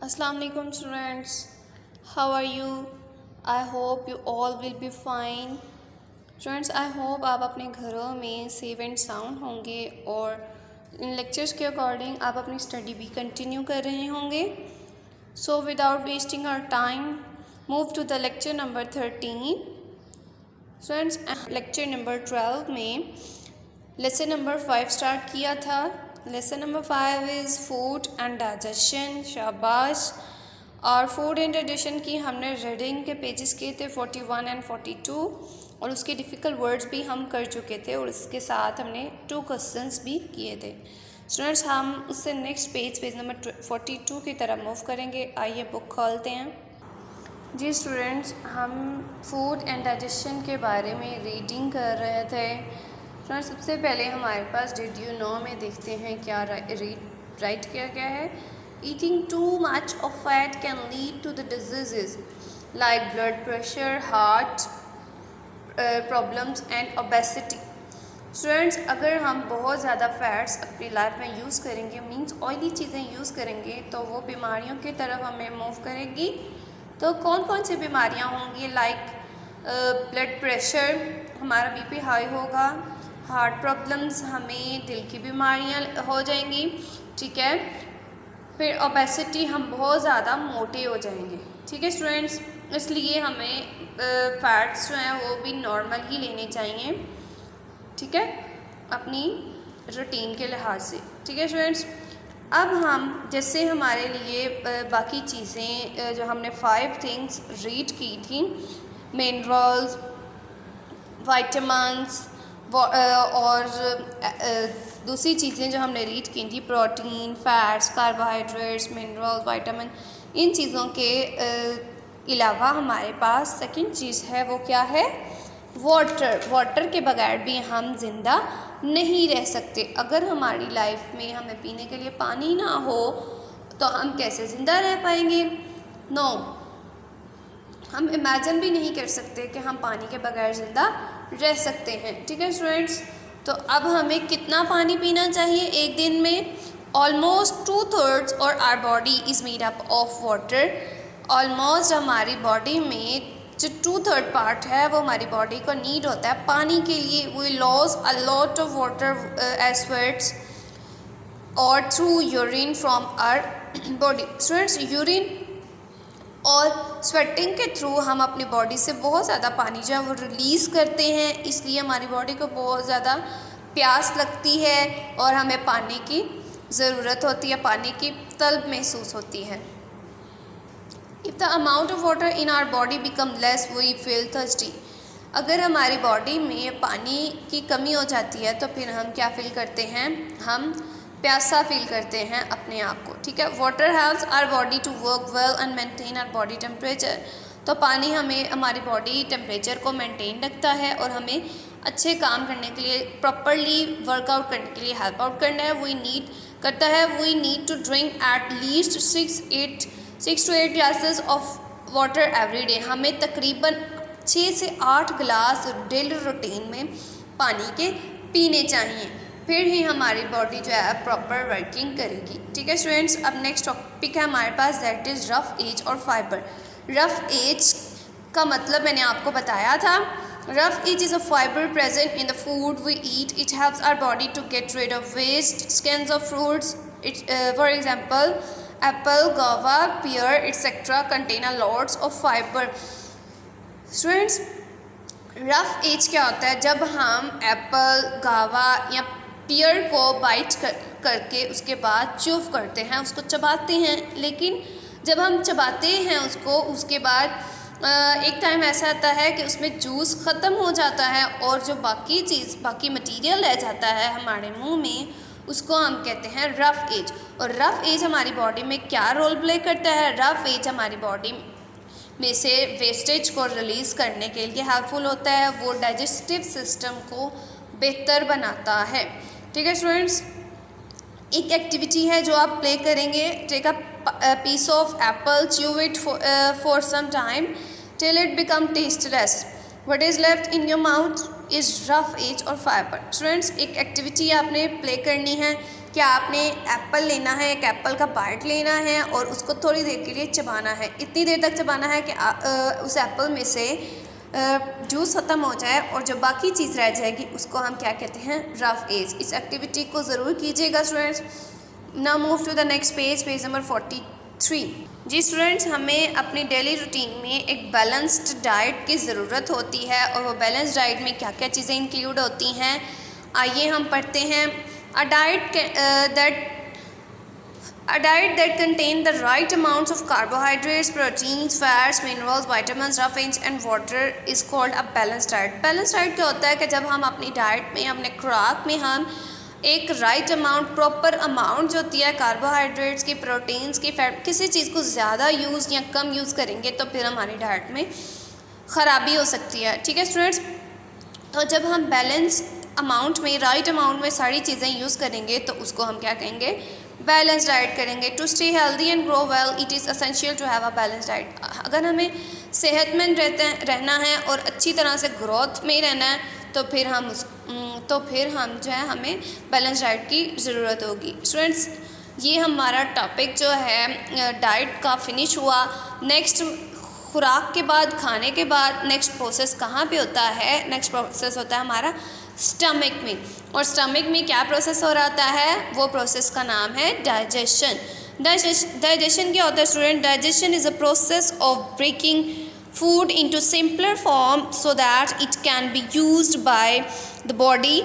Assalamu alaikum students, how are you? I hope you all will be fine. Students, I hope आप अपने घरों में safe and sound होंगे और इन lectures के अकॉर्डिंग आप अपनी स्टडी भी कंटिन्यू कर रहे होंगे. So without wasting our time, move to the lecture number 13. Students, lecture number 12 में लेसन नंबर 5 स्टार्ट किया था. Lesson number 5 is food and digestion. शाबाश. और फूड एंड डाइजेशन की हमने रीडिंग के पेजेस किए थे 41 एंड 42 और उसके डिफ़िकल्ट वर्ड्स भी हम कर चुके थे और उसके साथ हमने 2 क्वेश्चंस भी किए थे. स्टूडेंट्स, हम उससे नेक्स्ट पेज नंबर 42 की तरफ मूव करेंगे. आइए बुक खोलते हैं. जी स्टूडेंट्स, हम फूड एंड डाइजेशन के बारे में रीडिंग कर रहे थे. फ्रेंड्स, सबसे पहले हमारे पास डिड यू नो में देखते हैं क्या राइट किया गया है. Eating too much of fat can lead to the disease like blood pressure, heart problems and obesity. Students, अगर हम बहुत ज़्यादा फैट्स अपनी लाइफ में यूज़ करेंगे, मींस ऑयली चीज़ें यूज़ करेंगे, तो वो बीमारियों की तरफ हमें मूव करेगी. तो कौन कौन सी बीमारियाँ होंगी? लाइक ब्लड प्रेशर, हमारा बीपी हाई होगा. हार्ट प्रॉब्लम्स, हमें दिल की बीमारियां हो जाएंगी. ठीक है. फिर ओबेसिटी, हम बहुत ज़्यादा मोटे हो जाएंगे. ठीक है स्टूडेंट्स, इसलिए हमें फैट्स जो हैं वो भी नॉर्मल ही लेने चाहिए. ठीक है, अपनी रूटीन के लिहाज से. ठीक है स्टूडेंट्स, अब हम जैसे हमारे लिए बाकी चीज़ें जो हमने 5 थिंग्स रीड की थी, मिनरल्स, वाइटामिन्स और दूसरी चीज़ें जो हमने रीड की थी, protein, fats, carbohydrates, minerals, vitamin, इन चीज़ों के अलावा हमारे पास सेकंड चीज़ है, वो क्या है? वाटर. वाटर के बगैर भी हम ज़िंदा नहीं रह सकते. अगर हमारी लाइफ में हमें पीने के लिए पानी ना हो तो हम कैसे ज़िंदा रह पाएंगे? नो, हम इमेजिन भी नहीं कर सकते कि हम पानी के बगैर ज़िंदा रह सकते हैं. ठीक है स्टूडेंट्स, तो अब हमें कितना पानी पीना चाहिए एक दिन में? ऑलमोस्ट 2/3 और our body is made up of water. Almost हमारी बॉडी में जो 2/3 पार्ट है वो हमारी बॉडी को नीड होता है पानी के लिए. We loss a lot of water as sweats और through urine from our body. Students, urine और स्वेटिंग के थ्रू हम अपनी बॉडी से बहुत ज़्यादा पानी जो है वो रिलीज़ करते हैं. इसलिए हमारी बॉडी को बहुत ज़्यादा प्यास लगती है और हमें पानी की ज़रूरत होती है, पानी की तलब महसूस होती है. If the amount of water in our body become less we feel thirsty. अगर हमारी बॉडी में पानी की कमी हो जाती है तो फिर हम क्या फील करते हैं? हम प्यासा फील करते हैं अपने आप को. ठीक है. Water helps our body to work well and maintain our body temperature. तो पानी हमें हमारी बॉडी टेम्परेचर को मेंटेन रखता है और हमें अच्छे काम करने के लिए, प्रॉपरली वर्कआउट करने के लिए हेल्प आउट करना है. We need to drink at least 6 to 8 glasses of water every day. हमें तकरीबन 6 से 8 गिलास डेली रूटीन में पानी के पीने चाहिए, फिर ही हमारी बॉडी जो है प्रॉपर वर्किंग करेगी. ठीक है स्टूडेंट्स, अब नेक्स्ट टॉपिक है हमारे पास, दैट इज़ रफ़ एज और फाइबर. रफ़ एज का मतलब मैंने आपको बताया था. Roughage is a fibre present in the food we eat. It helps our body to get rid of waste. Skins of fruits, for example apple, guava, pear, etc. contain a lots of fiber. Students, roughage क्या होता है? जब हम Apple, गावा या पियर को bite करके उसके बाद च्यूव करते हैं, उसको चबाते हैं. लेकिन जब हम चबाते हैं उसको, उसके बाद एक टाइम ऐसा आता है कि उसमें जूस ख़त्म हो जाता है और जो बाकी मटेरियल रह जाता है हमारे मुंह में, उसको हम कहते हैं रफ़ एज. और रफ़ एज हमारी बॉडी में क्या रोल प्ले करता है? रफ़ एज हमारी बॉडी में से वेस्टेज को रिलीज़ करने के लिए हेल्पफुल होता है. वो डाइजेस्टिव सिस्टम को बेहतर बनाता है. ठीक है स्टूडेंट्स, एक एक्टिविटी है जो आप प्ले करेंगे. Take a piece of apple, chew it for some time till it become tasteless. What is left in your mouth is roughage और फाइबर. स्टूडेंट्स, एक एक्टिविटी आपने प्ले करनी है क्या आपने एप्पल लेना है, एक एप्पल का बाइट लेना है और उसको थोड़ी देर के लिए चबाना है, इतनी देर तक चबाना है कि उस एप्पल में से जूस ख़त्म हो जाए और जो बाकी चीज़ रह जाएगी उसको हम क्या कहते हैं, रफ एज। इस एक्टिविटी को ज़रूर कीजिएगा students. Now move to the next page, page number 43। जी स्टूडेंट्स, हमें अपनी डेली रूटीन में एक बैलेंस्ड डाइट की ज़रूरत होती है और वो बैलेंस्ड डाइट में क्या क्या चीज़ें इंक्लूड होती हैं, आइए हम पढ़ते हैं। A diet that contain the right amounts of carbohydrates, proteins, fats, minerals, vitamins, roughage and water is called a balanced diet। Balanced diet क्या होता है कि जब हम अपनी डाइट में, अपने खुराक में हम एक राइट अमाउंट, प्रॉपर अमाउंट जो होती है कार्बोहाइड्रेट्स की, प्रोटीन्स की, फैट, किसी चीज़ को ज़्यादा यूज़ या कम यूज़ करेंगे तो फिर हमारी डाइट में ख़राबी हो सकती है। ठीक है स्टूडेंट्स, तो जब हम बैलेंस अमाउंट में, राइट अमाउंट में सारी चीज़ें यूज़ करेंगे तो उसको हम क्या कहेंगे, बैलेंस डाइट करेंगे। To stay healthy and grow well it is essential to have a balance diet. अगर हमें सेहतमंद रहना है और अच्छी तरह से ग्रोथ में रहना है तो फिर हम जो है हमें बैलेंस डाइट की ज़रूरत होगी। स्टूडेंट्स, ये हमारा टॉपिक जो है डाइट का फिनिश हुआ। नेक्स्ट खुराक के बाद, खाने के बाद नेक्स्ट प्रोसेस कहाँ पे होता है, नेक्स्ट प्रोसेस होता है हमारा स्टमक में। और स्टमक में क्या प्रोसेस हो रहा है, वो प्रोसेस का नाम है डाइजेशन। डाइजेशन क्या होता है student? Digestion is a process of breaking food into simpler form so that it can be used by the body.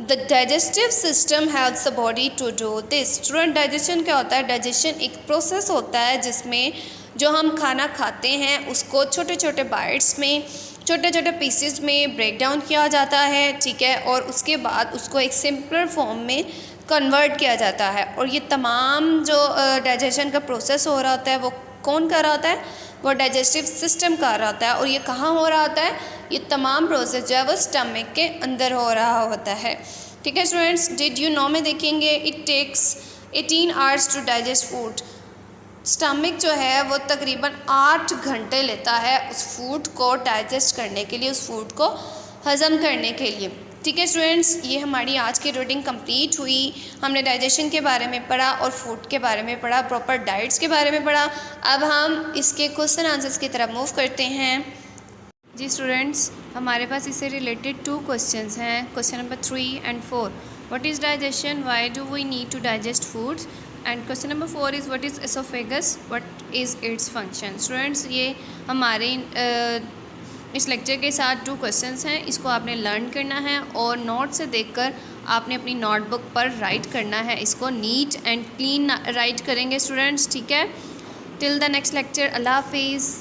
The digestive system helps the body to do this। Student, digestion क्या होता है? Digestion एक process होता है जिसमें जो हम खाना खाते हैं उसको छोटे छोटे बाइट्स में, छोटे छोटे पीसेस में ब्रेक डाउन किया जाता है, ठीक है, और उसके बाद उसको एक सिंपलर फॉर्म में कन्वर्ट किया जाता है। और ये तमाम जो डाइजेशन का प्रोसेस हो रहा होता है वो कौन कर रहा होता है? वो डाइजेस्टिव सिस्टम कर रहा होता है। और ये कहाँ हो रहा होता है? ये तमाम प्रोसेस जो है वो स्टमक के अंदर हो रहा होता है। ठीक है स्टूडेंट्स, डिड यू नो में देखेंगे it takes 18 hours to digest food. Stomach जो है वो तकरीबन 8 घंटे लेता है उस फूड को डाइजेस्ट करने के लिए, उस फूड को हज़म करने के लिए। ठीक है स्टूडेंट्स, ये हमारी आज की रीडिंग कंप्लीट हुई। हमने डाइजेशन के बारे में पढ़ा और फूड के बारे में पढ़ा, प्रॉपर डाइट्स के बारे में पढ़ा। अब हम इसके क्वेश्चन आंसर्स की तरफ मूव करते हैं। जी स्टूडेंट्स, हमारे पास इससे रिलेटेड 2 क्वेश्चंस हैं, question number 3 and 4। What is digestion? Why do we need to digest foods? And question number 4 is what is oesophagus? What is its function? Students, ये हमारे इस लेक्चर के साथ 2 क्वेश्चंस हैं, इसको आपने लर्न करना है और नोट से देखकर आपने अपनी नोटबुक पर राइट करना है। इसको नीट एंड क्लीन राइट करेंगे स्टूडेंट्स, ठीक है। टिल द नेक्स्ट लेक्चर, अल्लाह हाफिज़।